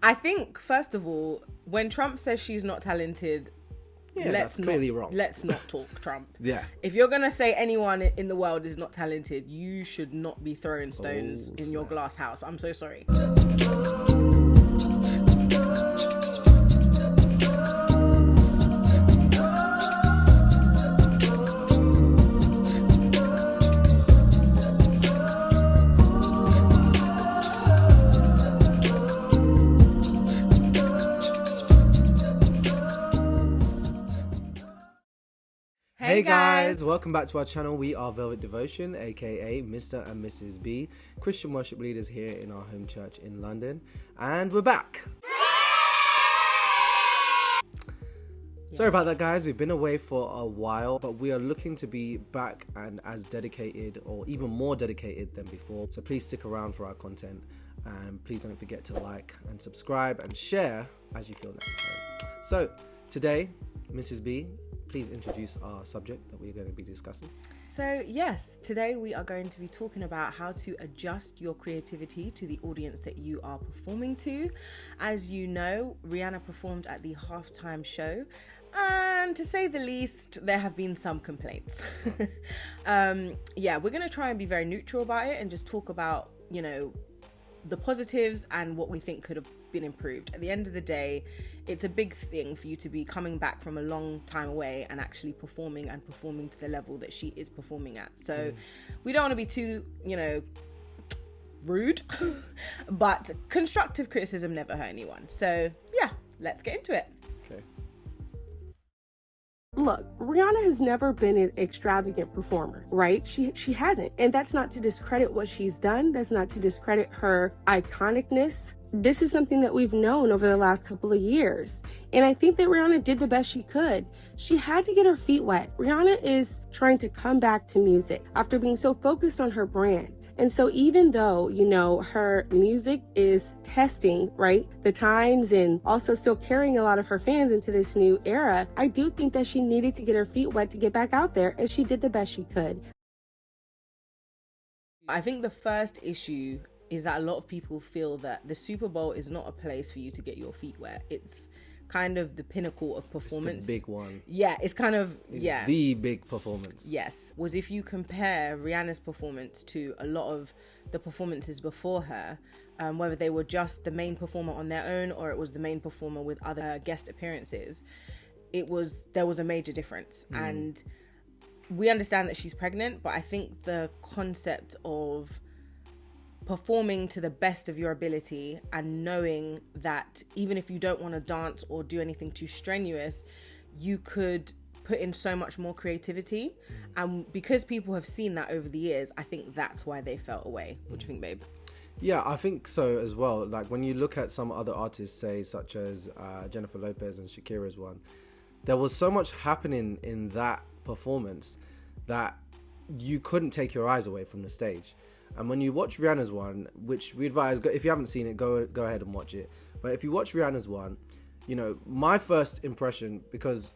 I think, first of all, when Trump says she's not talented, that's clearly wrong. Let's not talk Trump. Yeah. If you're going to say anyone in the world is not talented, you should not be throwing stones in your glass house. I'm so sorry. Hey guys, welcome back to our channel. We are Velvet Devotion, aka Mr. and Mrs. B, Christian worship leaders here in our home church in London, and we're back. Sorry about that, guys. We've been away for a while, but we are looking to be back and as dedicated or even more dedicated than before. So please stick around for our content, and please don't forget to like and subscribe and share as you feel necessary. So today, Mrs. B, please introduce our subject that we're going to be discussing. So yes, today we are going to be talking about how to adjust your creativity to the audience that you are performing to. As you know, Rihanna performed at the halftime show, and to say the least, there have been some complaints. We're going to try and be very neutral about it and just talk about, the positives and what we think could have been improved. At the end of the day, it's a big thing for you to be coming back from a long time away and actually performing to the level that she is performing at. So we don't want to be too, rude, but constructive criticism never hurt anyone. So yeah, let's get into it. Okay. Look, Rihanna has never been an extravagant performer, right? She hasn't. And that's not to discredit what she's done. That's not to discredit her iconicness. This is something that we've known over the last couple of years. And I think that Rihanna did the best she could. She had to get her feet wet. Rihanna is trying to come back to music after being so focused on her brand. And so even though, her music is testing, right, the times and also still carrying a lot of her fans into this new era, I do think that she needed to get her feet wet to get back out there, and she did the best she could. I think the first issue is that a lot of people feel that the Super Bowl is not a place for you to get your feet wet. It's kind of the pinnacle of performance. It's the big one. Yeah, it's kind of, It's the big performance. Yes. Was if you compare Rihanna's performance to a lot of the performances before her, whether they were just the main performer on their own or it was the main performer with other guest appearances, there was a major difference. And we understand that she's pregnant, but I think the concept of performing to the best of your ability and knowing that even if you don't want to dance or do anything too strenuous, you could put in so much more creativity. And because people have seen that over the years, I think that's why they felt away. What do you think, babe? Yeah, I think so as well. Like when you look at some other artists, say such as Jennifer Lopez and Shakira's one, there was so much happening in that performance that you couldn't take your eyes away from the stage. And when you watch Rihanna's one, which we advise, if you haven't seen it, go ahead and watch it. But if you watch Rihanna's one, my first impression, because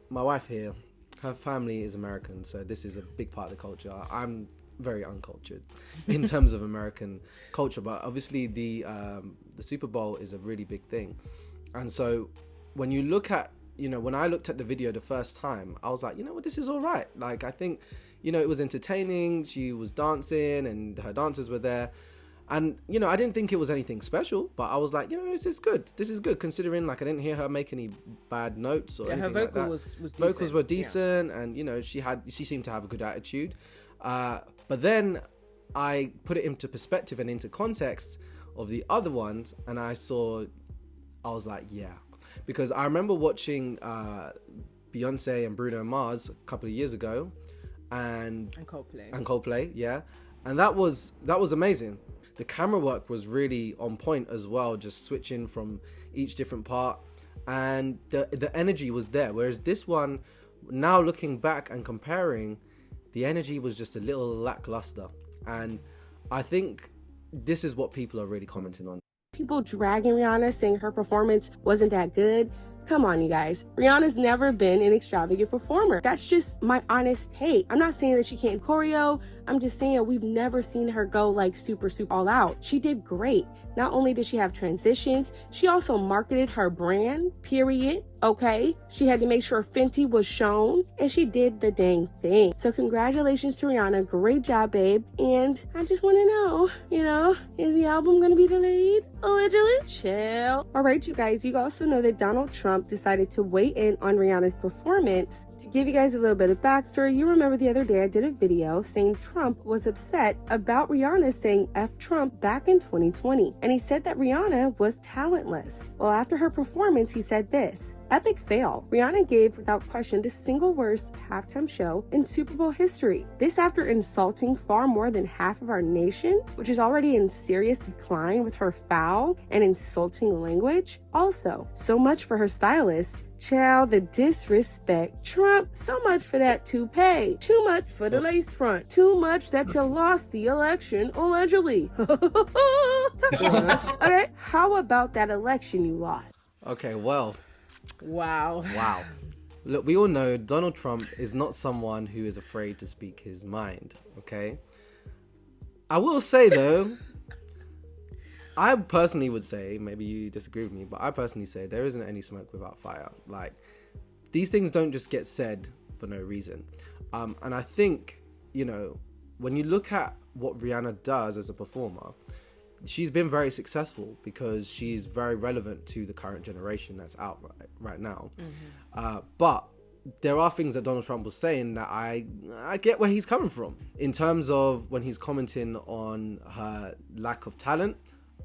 my wife here, her family is American, so this is a big part of the culture. I'm very uncultured in terms of American culture, but obviously the Super Bowl is a really big thing. And so when you look at, when I looked at the video the first time, I was like, this is all right. Like, I think, it was entertaining. She was dancing and her dancers were there. And, I didn't think it was anything special, but I was like, this is good. This is good considering, like, I didn't hear her make any bad notes or anything like that. Her vocal was decent. Vocals were decent, and, she seemed to have a good attitude. But then I put it into perspective and into context of the other ones, and I was like, yeah. Because I remember watching Beyonce and Bruno Mars a couple of years ago, and Coldplay, yeah, and that was amazing. The camera work was really on point as well, just switching from each different part, and the energy was there. Whereas this one, now looking back and comparing, the energy was just a little lackluster, and I think this is what people are really commenting on. People dragging Rihanna, saying her performance wasn't that good. Come on, you guys. Rihanna's never been an extravagant performer. That's just my honest take. I'm not saying that she can't choreo. I'm just saying we've never seen her go like super all out. She did great. Not only did she have transitions, she also marketed her brand, period. Okay? She had to make sure Fenty was shown, and she did the dang thing. So congratulations to Rihanna. Great job, babe. And I just want to know, is the album going to be delayed? Allegedly? Chill. All right, you guys. You also know that Donald Trump decided to weigh in on Rihanna's performance. To give you guys a little bit of backstory, you remember the other day I did a video saying Trump was upset about Rihanna saying F Trump back in 2020. And he said that Rihanna was talentless. Well, after her performance, he said this: epic fail. Rihanna gave, without question, the single worst halftime show in Super Bowl history. This after insulting far more than half of our nation, which is already in serious decline with her foul and insulting language. Also, so much for her stylist. Child, the disrespect. Trump, so much for that toupee. Too much for the lace front. Too much that you lost the election, allegedly. Okay, how about that election you lost? Okay, well. Wow. Look, we all know Donald Trump is not someone who is afraid to speak his mind, okay? I will say, though, I personally would say, maybe you disagree with me, but I personally say there isn't any smoke without fire. Like, these things don't just get said for no reason. And I think, when you look at what Rihanna does as a performer, she's been very successful because she's very relevant to the current generation that's out right now. Mm-hmm. But there are things that Donald Trump was saying that I get where he's coming from. In terms of when he's commenting on her lack of talent,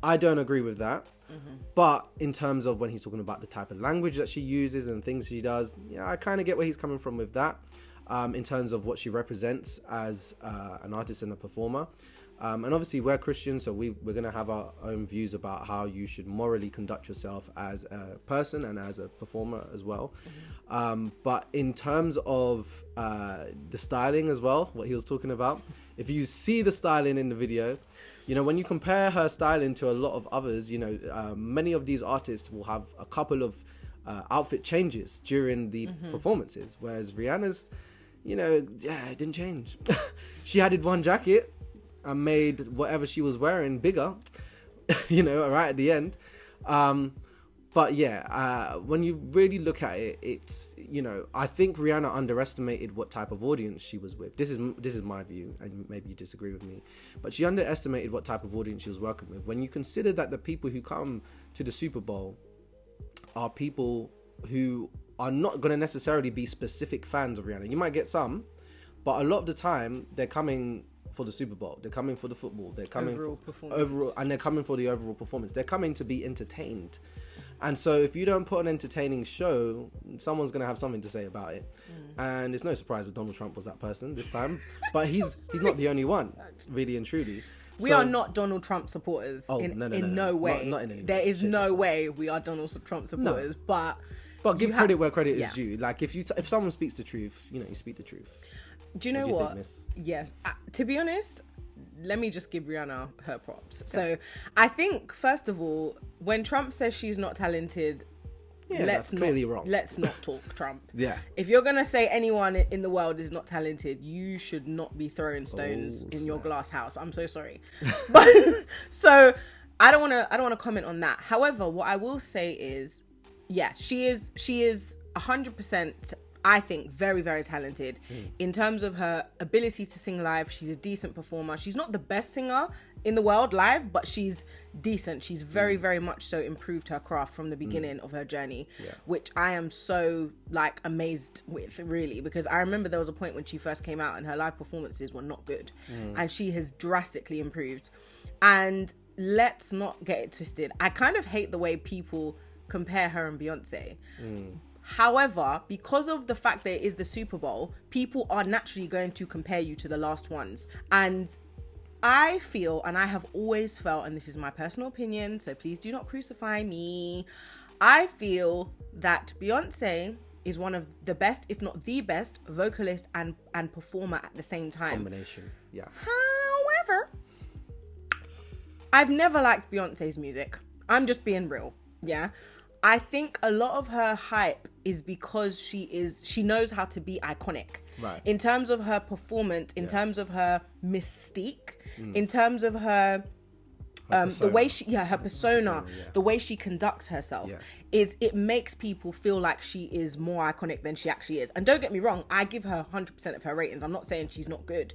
I don't agree with that. Mm-hmm. But in terms of when he's talking about the type of language that she uses and things she does, yeah, I kind of get where he's coming from with that. In terms of what she represents as an artist and a performer. And obviously we're Christians, so we're going to have our own views about how you should morally conduct yourself as a person and as a performer as well. Mm-hmm. But in terms of the styling as well, what he was talking about, if you see the styling in the video, when you compare her styling to a lot of others, many of these artists will have a couple of outfit changes during the performances, whereas Rihanna's, it didn't change. She added one jacket and made whatever she was wearing bigger, right at the end. But yeah, when you really look at it, it's, I think Rihanna underestimated what type of audience she was with. This is my view, and maybe you disagree with me, but she underestimated what type of audience she was working with. When you consider that the people who come to the Super Bowl are people who are not going to necessarily be specific fans of Rihanna. You might get some, but a lot of the time they're coming for the Super Bowl. They're coming for the football. They're coming and they're coming for the overall performance. They're coming to be entertained. And so if you don't put an entertaining show, someone's going to have something to say about it. And it's no surprise that Donald Trump was that person this time. But he's not the only one, really and truly. We are not Donald Trump supporters. No way. Not in any there is no way we are Donald Trump supporters. No. But give credit where credit is due. Like if someone speaks the truth, you speak the truth. Do you know what? Yes. To be honest, let me just give Rihanna her props. Okay. So I think, first of all, when Trump says she's not talented, that's clearly wrong. Let's not talk Trump. Yeah. If you're going to say anyone in the world is not talented, you should not be throwing stones in your glass house. I'm so sorry. But so I don't want to comment on that. However, what I will say is, she is 100%, I think, very, very talented. In terms of her ability to sing live. She's a decent performer. She's not the best singer in the world live, but she's decent. She's very, very much so improved her craft from the beginning of her journey, which I am so amazed with, really, because I remember there was a point when she first came out and her live performances were not good, and she has drastically improved. And let's not get it twisted. I kind of hate the way people compare her and Beyonce. However, because of the fact that it is the Super Bowl, people are naturally going to compare you to the last ones. And I feel, and I have always felt, and this is my personal opinion, so please do not crucify me, I feel that Beyonce is one of the best, if not the best, vocalist and performer at the same time. Combination, yeah. However, I've never liked Beyonce's music. I'm just being real, yeah? I think a lot of her hype is because she knows how to be iconic. Right. In terms of her performance, in terms of her mystique, in terms of her the way her persona, the way she conducts herself, it makes people feel like she is more iconic than she actually is. And don't get me wrong, I give her 100% of her ratings. I'm not saying she's not good,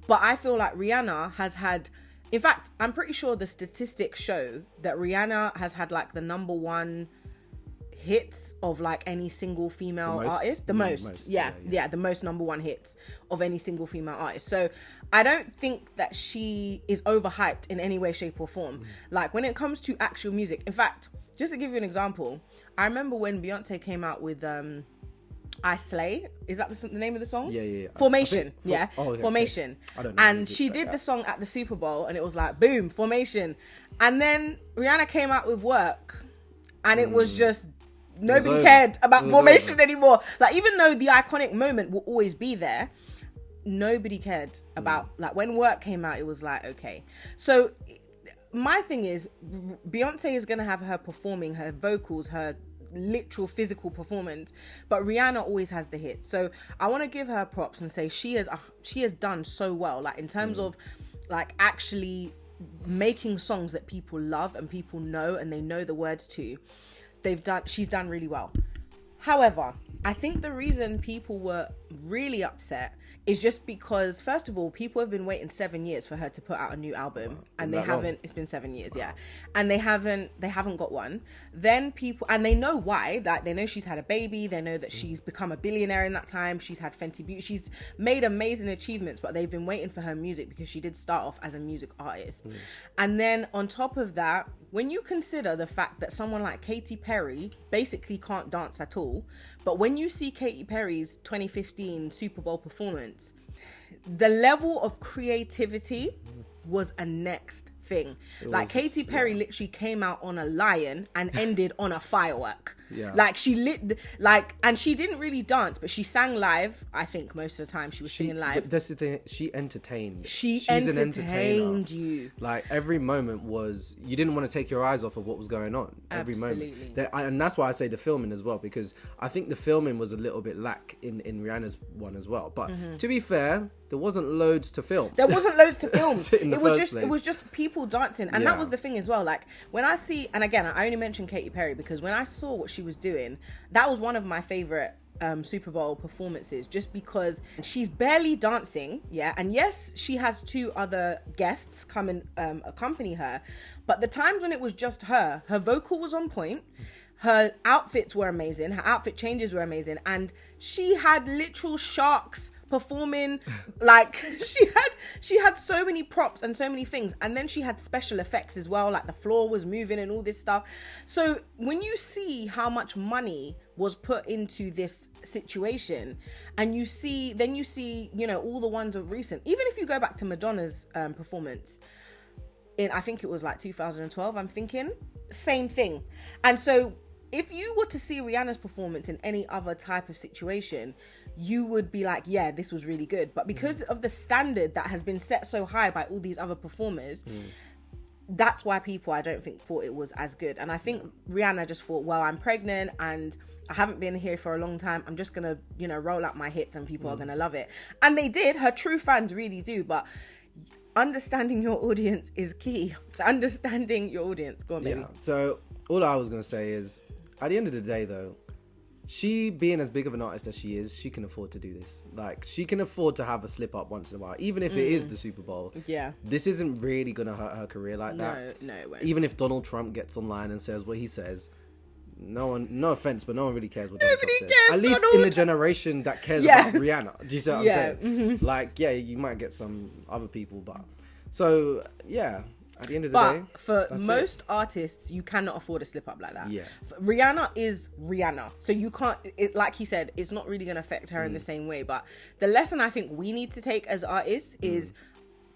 but I feel like Rihanna has had, in fact, I'm pretty sure the statistics show that Rihanna has had like the number one hits of like any single female artist. The most. The most number one hits of any single female artist. So I don't think that she is overhyped in any way, shape or form. Like when it comes to actual music, in fact, just to give you an example, I remember when Beyonce came out with I Slay. Is that the name of the song? Yeah. Formation. Formation. I don't know. And she did the song at the Super Bowl and it was like, boom, Formation. And then Rihanna came out with Work and it was just, nobody cared about Formation anymore. Like, even though the iconic moment will always be there, nobody cared about, like, when Work came out, it was like, okay. So my thing is, Beyonce is going to have her performing, her vocals, her literal physical performance, but Rihanna always has the hits. So I want to give her props and say she has done so well, like in terms of like actually making songs that people love and people know and they know the words to. She's done really well. However, I think the reason people were really upset is just because, first of all, people have been waiting 7 years for her to put out a new album, and they haven't. It's been 7 years, and they haven't got one. Then people, and they know why. That they know she's had a baby. They know that she's become a billionaire in that time. She's had Fenty Beauty. She's made amazing achievements, but they've been waiting for her music because she did start off as a music artist. And then on top of that, when you consider the fact that someone like Katy Perry basically can't dance at all, but when you see Katy Perry's 2015 Super Bowl performance, the level of creativity was a next thing. Like Katy Perry literally came out on a lion and ended on a firework. Like and she didn't really dance, but she sang live. I think most of the time she was singing live. But that's the thing. She entertained. She's an entertainer. You. Like every moment was, you didn't want to take your eyes off of what was going on. Every moment. And that's why I say the filming as well, because I think the filming was a little bit lack in Rihanna's one as well. But to be fair, there wasn't loads to film. It was just people dancing, and that was the thing as well. Like when I see, and again, I only mentioned Katy Perry because when I saw what she was doing, that was one of my favorite Super Bowl performances, just because she's barely dancing, and yes, she has two other guests come and accompany her, but the times when it was just her vocal was on point. Her outfits were amazing. Her outfit changes were amazing. And she had literal sharks performing. Like, she had so many props and so many things. And then she had special effects as well. Like, the floor was moving and all this stuff. So when you see how much money was put into this situation, and you see, you know, all the ones of recent, even if you go back to Madonna's performance in, I think it was like 2012, I'm thinking, same thing. And so if you were to see Rihanna's performance in any other type of situation, you would be like, yeah, this was really good. But because of the standard that has been set so high by all these other performers, that's why people, I don't think, thought it was as good. And I think Rihanna just thought, well, I'm pregnant and I haven't been here for a long time. I'm just going to, you know, roll out my hits and people are going to love it. And they did. Her true fans really do. But understanding your audience is key. Understanding your audience. Go on, baby. So all I was going to say is, at the end of the day, though, she being as big of an artist as she is, she can afford to do this. Like, she can afford to have a slip up once in a while, even if it is the Super Bowl. Yeah. This isn't really going to hurt her career like that. No, it won't. Even if Donald Trump gets online and says what he says, no offense, but no one really cares what Donald Trump says. At least in the generation that cares about Rihanna. Do you see what I'm saying? Mm-hmm. Like, yeah, you might get some other people, but... So, yeah... At the end of the day, for most artists, you cannot afford a slip up like that. Yeah. Rihanna is Rihanna. So you can't, like he said, it's not really going to affect her in the same way. But the lesson I think we need to take as artists is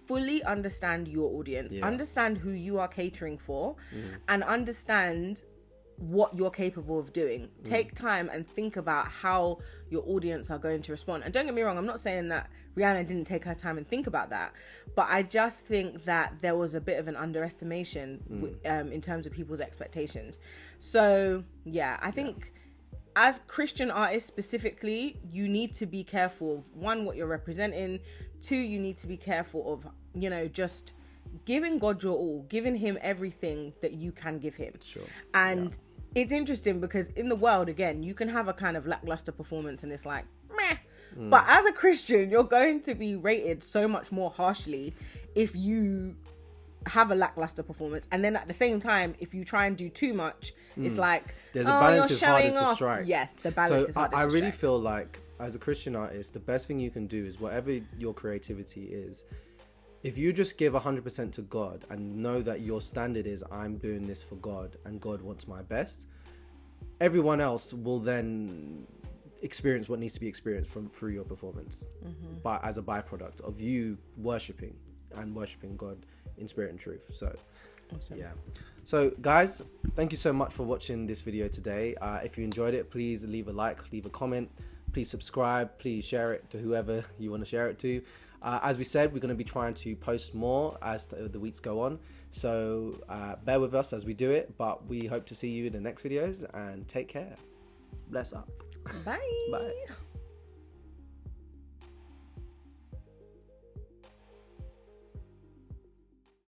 fully understand your audience, understand who you are catering for, and understand what you're capable of doing. Take time and think about how your audience are going to respond. And don't get me wrong, I'm not saying that Rihanna didn't take her time and think about that, but I just think that there was a bit of an underestimation in terms of people's expectations. So yeah, I think as Christian artists specifically, you need to be careful of, one, what you're representing. Two, you need to be careful of, you know, just giving God your all, giving him everything that you can give him. Sure. And it's interesting because in the world, again, you can have a kind of lackluster performance and it's like, meh. But as a Christian, you're going to be rated so much more harshly if you have a lackluster performance. And then at the same time, if you try and do too much, it's like, there's a balance is harder to strike. Yes, the balance is harder to strike. I really feel like as a Christian artist, the best thing you can do is whatever your creativity is, if you just give 100% to God and know that your standard is, I'm doing this for God and God wants my best, everyone else will then experience what needs to be experienced through your performance, but as a byproduct of you worshiping God in spirit and truth. So Awesome. Yeah. So guys, thank you so much for watching this video today. If you enjoyed it, please leave a like, leave a comment, please subscribe, please share it to whoever you want to share it to. As we said, we're going to be trying to post more as the weeks go on, so bear with us as we do it, but we hope to see you in the next videos, and take care. Bless up. Bye. Bye.